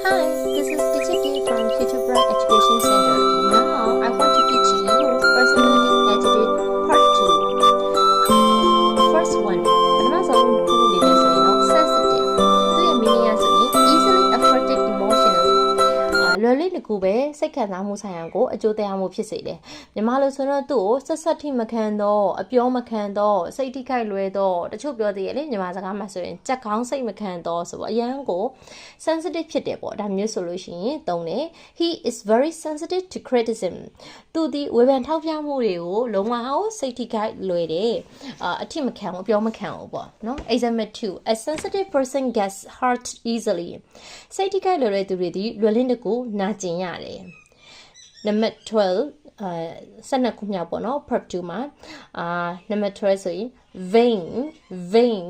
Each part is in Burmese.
Hi, this is Teacher P from Future Bright Education Center. Now, I want to teach you Personality Attitude Part 2. First one, sensitive. Easily affected emotionally. လွယ်လေးတကူပဲစိတ်ခံစားမှုဆိုင်ရာကိုအကျိုးတရားမှုဖြစ်စေတယ်။မြန်မာလိုဆိုတော့သူ့ကိုဆက်ဆက်ထိမခံတော့အပြောမခံတော့စိတ်ထိခိုက်လွယ်တော့တချို့ပြောသေးတယ်လေမြန်မာစကားမှာဆိုရင်ကြက်ကောင်းစိတ်မခံတော့ဆိုတော့အရန်ကို sensitive ဖြစ်တယ်ပေါ့ဒါမျိုးဆိုလို့ရှိရင်သုံးတယ် He is very sensitive to criticism သူဒီဝေဖန်ထောက်ပြမှုတွေကိုလုံးဝစိတ်ထိခိုက်လွယ်တယ်အထိမခံဘူးအပြောမခံဘူးပေါ့နော် Example 2 A sensitive person gets hurt easily စိတ်ထိခိုက်လွယ်တဲ့သူတွေဒီလွယ်လင်းတကူနာကျင်ရတယ် Number 12 12ခုမြောက်ပေါ့နော် Part 2 မှာNumber 12ဆိုရင် vain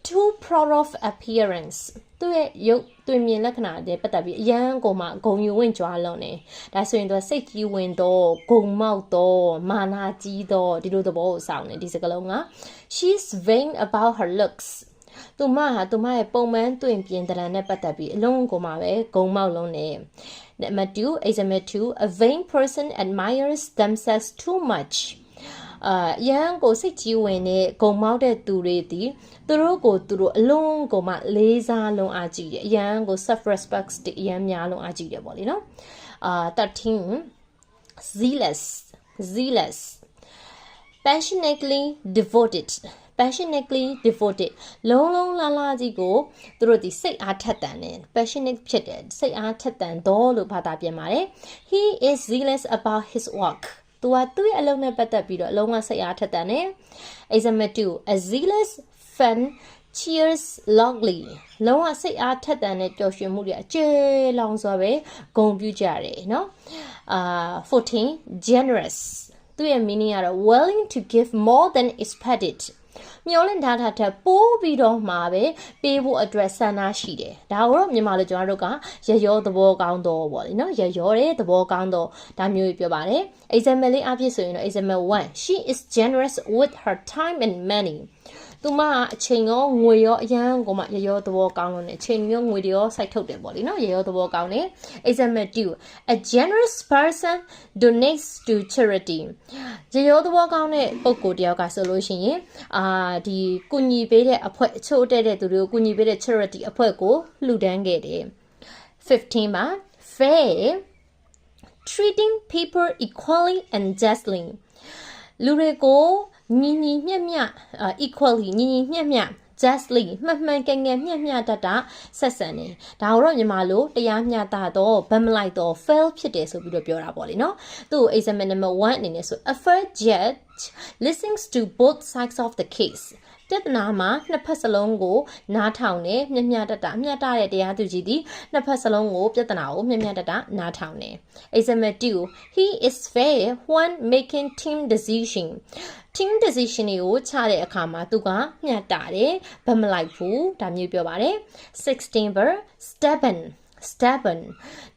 too proud of appearance သူ့ရဲ့ရုပ်သွင်မြင်လက္ခဏာတွေပတ်သက်ပြီးအရန်ကိုမှဂုဏ်ယူဝင်ကြွားလုံးနေဒါဆိုရင်သူစိတ်ကြီးဝင်တော့ဂုံမောက်တော့မာနာကြီးတော့ဒီလိုသဘောကိုစောင့်နေဒီစကားလုံးက She's vain about her looks သူမရဲ့ပုံမှန်သွင်ပြင်တရံနဲ့ပတ်သက်ပြီးအလုံးကိုမှပဲဂုံမောက်လုံးနေNumber 2, Example 2, a vain person admires themselves too much. ရန်ကိုစိတ်ကြီးဝင်တဲ့ဂုံမောက်တဲ့သူတွေဒီသူတို့ကိုသူတို့အလုံးကိုမှလေးစားလုံးအားကြည့်တယ်ရန်ကို self respect အရန်များလုံးအားကြည့်တယ်ပေါ့လေနော်13 zealous passionately devoted လုံးလာကြီးကိုသူတို့ဒီစိတ်အားထက်သန်တယ် passionate ဖြစ်တယ်စိတ်အားထက်သန်တော့လို့ဘာသာပြန်ပါတယ် He is zealous about his work သူကသူ့ရဲ့အလုပ်နဲ့ပတ်သက်ပြီးတော့အလုံးဝစိတ်အားထက်သန်တယ် Example 2 A zealous fan cheers loudly လုံးဝစိတ်အားထက်သန်တဲ့ပျော်ရွှင်မှုတွေအကျယ်လောင်စွာပဲဂုဏ်ပြုကြတယ်เนาะ14 generous သူ့ရဲ့ meaning ကတော့ willing to give more than expectedမျောလင့်ထားတာပိုးပြီးတော့မှာပဲပေးဖို့အတွက်ဆန္ဒရှိတယ်ဒါကိုတော့မြန်မာလိုကျွန်တော်တို့ကရရောသဘောကောင်းတော့ပေါ့လေနော်ရရောတဲ့သဘောကောင်းတော့ဒါမျိုးပြောပါတယ် example လေးအဖြစ်ဆိုရင်တော့ example 1 She is generous with her time and money သူမအချိန်ရောငွေရောအရန်ကိုမှရရောသဘောကောင်းလို့ねအချိန်ရောငွေရောစိုက်ထုတ်တယ်ပေါ့လေနော်ရရောသဘောကောင်းတယ် example 2 A generous person donates to charity ရရောသဘောကောင်းတဲ့ပုဂ္ဂိုလ်တယောက်ကဆိုလို့ရှိရင်ဒီကုညီပေးတဲ့အဖွဲ့အချို့တဲ့သူတွေကိုကုညီပေးတဲ့ charity အဖွဲ့ကိုလှူဒန်းခဲ့တယ်15မှာ fair treating people equally and justly လူတွေကိုညီမျှမျှ equally ညီမျှမျှ justly မှန်ကန်မျှတတဆက်ဆံနေဒါတော့မြန်မာလိုတရားမျှတတော့ဗတ်မလိုက်တော့ fail ဖြစ်တယ်ဆိုပြီးတော့ပြောတာပေါ့လေနော်သူ့ example number 1အနေနဲ့ဆို a fair judge listens to both sides of the case ပြဿနာမှာနှစ်ဖက်စလုံးကိုနားထောင်တယ်မျှတတဲ့တရားသူကြီးဒီနှစ်ဖက်စလုံးကိုပြဿနာကိုမျှတနားထောင်တယ် example 2 he is fair when making team decision တွေကိုချတဲ့အခါမှာသူကမျှတတယ်ဗတ်မလိုက်ဘူးဒါမျိုးပြောပါတယ်16 ver stubborn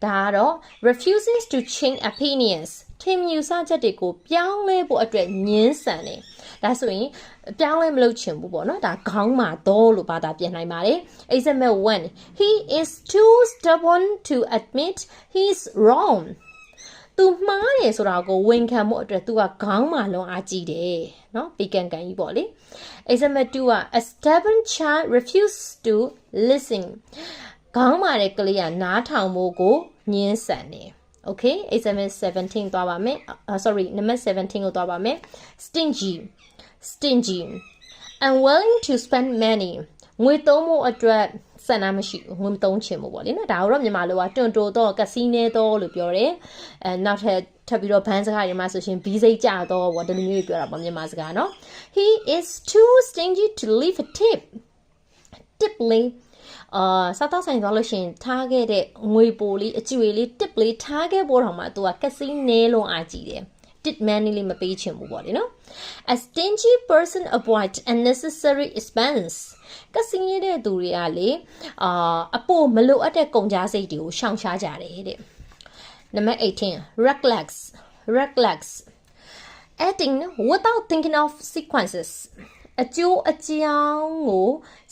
ဒါကတော့ refuses to change opinions ထင်မြင်စားချက်တွေကိုပြောင်းလဲဖို့အတွက်ညှင်းဆန်တယ်ဒါဆိုရင်ပြောင်းလဲမလုပ်ချင်ဘူးပေါ့နော်ဒါခေါင်းမှာတော့လို့ဘာသာပြန်နိုင်ပါတယ် example 1 he is too stubborn to admit he's wrong သူမှားတယ်ဆိုတာကိုဝန်ခံမှုအတွက်သူကခေါင်းမှာလုံးအားကြီးတယ်เนาะပေကန်ကြီးပေါ့လေ example 2 a stubborn child refuses to listen ခေါင်းမှာတဲ့ကလေးကနားထောင်ဖို့ကိုညှင်းဆန်တယ်Okay, example 17 သွားပါမယ် sorry, number 17ကိုသွားပါမယ် stingy unwilling to spend money ငွေသုံးဖို့အတွက်ဆန္ဒမရှိဘူးငွေသုံးချင်ဘူးပေါ့လေနော်ဒါတော့မြန်မာလိုကတွန်တိုတော့ကစီနဲတော့လို့ပြောတယ်နောက်ထပ်ပြီးတော့ဘန်းစကားတွေမှာဆိုရှင်ဘီးစိတ်ကြတော့ပေါ့ဒီလိုမျိုးပြောတာပေါ့မြန်မာစကားနော် he is too stingy to leave a tiplyစားတော့ဆိုင်သွားလို့ရှင်ထားခဲ့တဲ့ငွေပိုလေးအကျွေလေး tip လေးထားခဲ့ဖို့တော့မှသူကကစီနဲလုံးအားကြည့်တယ် tip money လေးမပေးချင်ဘူးပေါ့လေနော် a stingy person avoids unnecessary expense ကစီနေတဲ့သူတွေကလေအပို့မလိုအပ်တဲ့ကုန်ကြမ်းစိတ်တွေကိုရှောင်ရှားကြတယ်တဲ့ number 18 reckless acting without thinking of အကျိုးအကြောင်းကို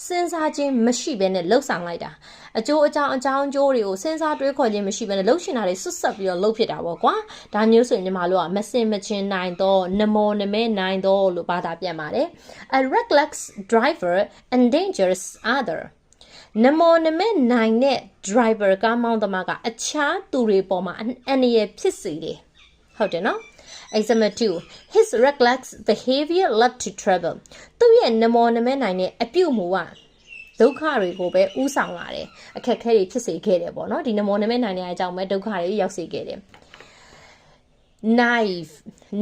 စဉ်းစားခြင်းမရှိဘဲနဲ့လှုပ်ဆောင်လိုက်တာအကျိုးအကြောင်းအကြောင်းကျိုးတွေကိုစဉ်းစားတွေးခေါ်ခြင်းမရှိဘဲနဲ့လှုပ်ရှင်တာတွေဆွတ်ဆက်ပြီးတော့လှုပ်ဖြစ်တာပေါ့ကွာဒါမျိုးဆိုရင်ညီမတို့ကမစင်မချင်းနိုင်တော့နမောနမဲနိုင်တော့လို့ဘာသာပြန်ပါတယ် A reckless driver endangers other နမောနမဲနိုင်တဲ့ driver ကားမောင်းသမားကအခြားသူတွေပေါ်မှာအန္တရာယ်ဖြစ်စေတယ်ဟုတ်တယ်နော်Example 2 His reckless behavior led to trouble သူ့ရဲ့နမောနမဲနိုင်တဲ့အပြုအမူကဒုက္ခတွေကိုပဲဥဆောင်လာတယ်အခက်အခဲတွေဖြစ်စေခဲ့တယ်ပေါ့နော်ဒီနမောနမဲနိုင်တဲ့အကြောင်းပဲဒုက္ခတွေရောက်စေခဲ့တယ် Naive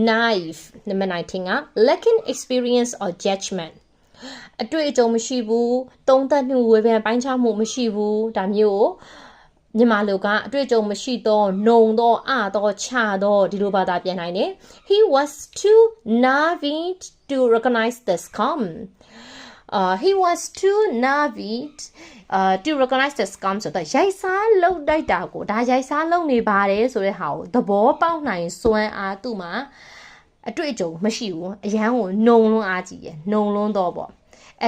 နံပါတ်19က lacking experience or judgment အတွေ့အကြုံမရှိဘူးသုံးသပ်မှုဝေဖန်ပိုင်းခြားမှုမရှိဘူးဒါမျိုးညီမတို့ကအတွေ့အကြုံမရှိတော့နှုံတော့တော့ချတော့ဒီလိုဘာသာပြန်နိုင်တယ် He was too naive to recognize the scam he was too naive to recognize the scam ဆိုတော့ရိုက်စားလောက်တိုက်တာကိုဒါရိုက်စားလောက်နေပါတယ်ဆိုတဲ့ဟာကိုသဘောပေါက်နိုင်စွမ်းအားသူ့မှာအတွေ့အကြုံမရှိဘူးအရန်ကိုနှုံလွန်းအားကြီးရယ်နှုံလွန်းတော့ပေါ့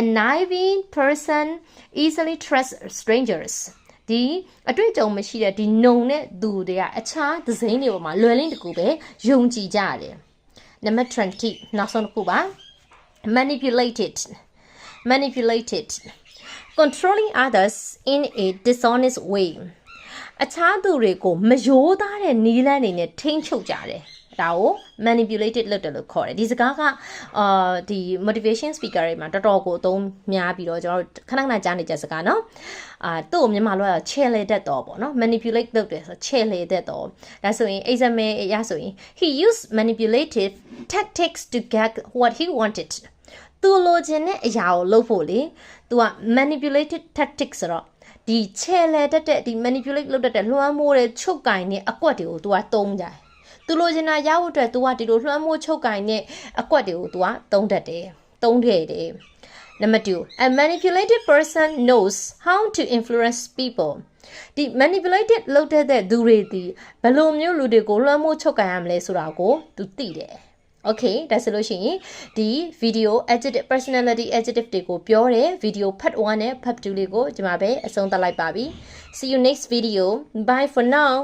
A naive person easily trusts strangers ဒီအတွေ့အကြုံမရှိတဲ့ဒီနှုံတဲ့သူတွေကအခြားသစိမ်းတွေပေါ်မှာလွယ်လင်းတကူပဲယုံကြည်ကြတယ်နံပါတ်20နောက်ဆုံးတစ်ခုပါ manipulated controlling others in a dishonest way အခြားသူတွေကိုမယိုးသားတဲ့နည်းလမ်းတွေနဲ့ထိန်းချုပ်ကြတယ်ဒါကို manipulated လုပ်တယ်လို့ခေါ်တယ်ဒီစကားကဒီ motivation speaker တွေမှာတော်တော်ကိုအသုံးများပြီးတော့ကျွန်တော်ခဏခဏကြားနေကြစကားเนาะသူ့ကိုမြန်မာလိုချဲလေတတ်တော့ပေါ့เนาะ manipulate လုပ်တယ်ဆိုချဲလေတတ်တော့ဒါဆိုရင် example အရဆိုရင် he used manipulative tactics to get what he wanted သူလိုချင်တဲ့အရာကိုလုပ်ဖို့လေသူက manipulative tactics ဆိုတော့ဒီချဲလေတတ်တဲ့ဒီ manipulate လုပ်တတ်တဲ့လွှမ်းမိုးတဲ့ချုပ်ကင်တဲ့အကွက်တွေကိုသူကသုံးကြတယ်သူလိုချင်တာရဖို့အတွက် तू ကဒီလိုလွှမ်းမိုးချုပ်ကင်တဲ့အကွက်တွေကို तू ကသုံးခဲ့တယ်နံပါတ်2 A manipulated person knows how to influence people ဒီ manipulated လုပ်တဲ့သူတွေဒီဘယ်လိုမျိုးလူတွေကိုလွှမ်းမိုးချုပ်ကင်ရမလဲဆိုတာကို तू သိတယ် Okay ဒါဆိုလို့ရှိရင်ဒီ video adjective personality adjective တွေကိုပြောတယ် video part 1နဲ့ part 2လေးကိုဒီမှာပဲအဆုံးသတ်လိုက်ပါပြီ See you next video bye for now